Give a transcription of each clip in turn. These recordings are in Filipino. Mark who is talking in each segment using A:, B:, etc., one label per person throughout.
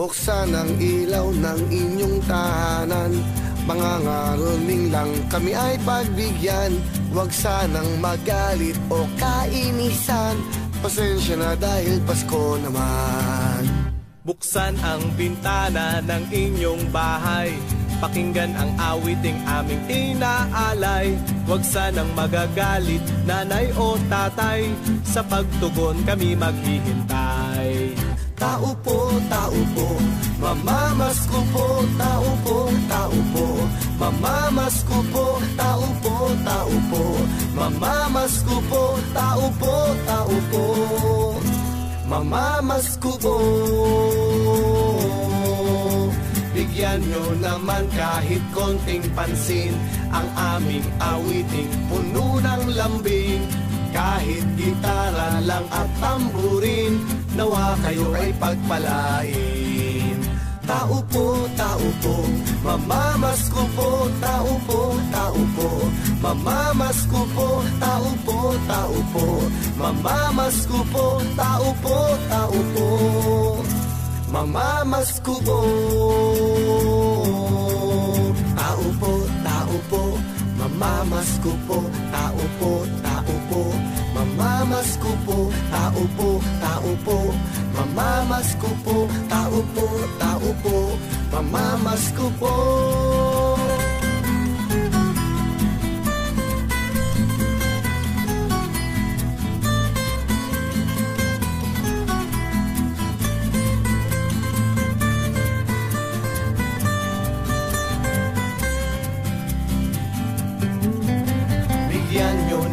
A: Buksan ang ilaw ng inyong tahanan, mga ngaroning lang kami ay pagbigyan. Huwag sanang magalit o kainisan, pasensya na dahil Pasko naman.
B: Buksan ang bintana ng inyong bahay, pakinggan ang awiting aming inaalay. Huwag sanang magagalit, nanay o tatay, sa pagtugon kami maghihintay.
A: Tao po, mamamasko po, tao po, mamamasko po, tao po, mamamasko po, tao po, mamamasko po. Bigyan nyo naman kahit konting pansin ang aming awiting puno ng lambing. Kahit gitara lang at tamburin, nawa kayo ay pagpalain. Tao po, mamamasko po, tao po, mamamasko po, tao po, mamamasko po, tao po, mamamasko po. Tao po, mamamasko po, tao po, mamamasko po, tao po, mamamasko po, tao po, mamamasko po.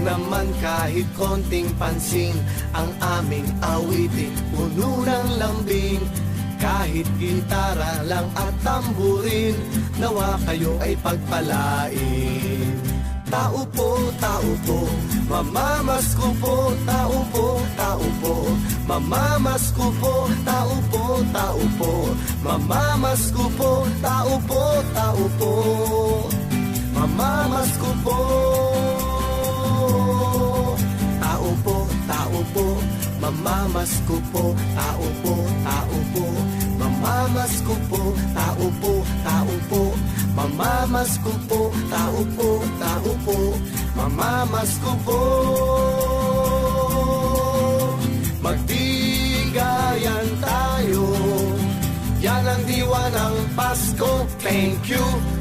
A: Naman kahit konting pansin ang aming awiting puno ng lambing. Kahit gitara lang at tamburin, nawa kayo ay pagpalain. Tao po, mamamasko po, tao po, mamamasko po, tao po, mamamasko po, tao po, mamamasko po. Tao po, mamamasko po, tao po, mamamasko po, tao po, mamamasko po, tao po, mamamasko po. Magbigayan tayo, yan ang diwa ng Pasko. Thank you.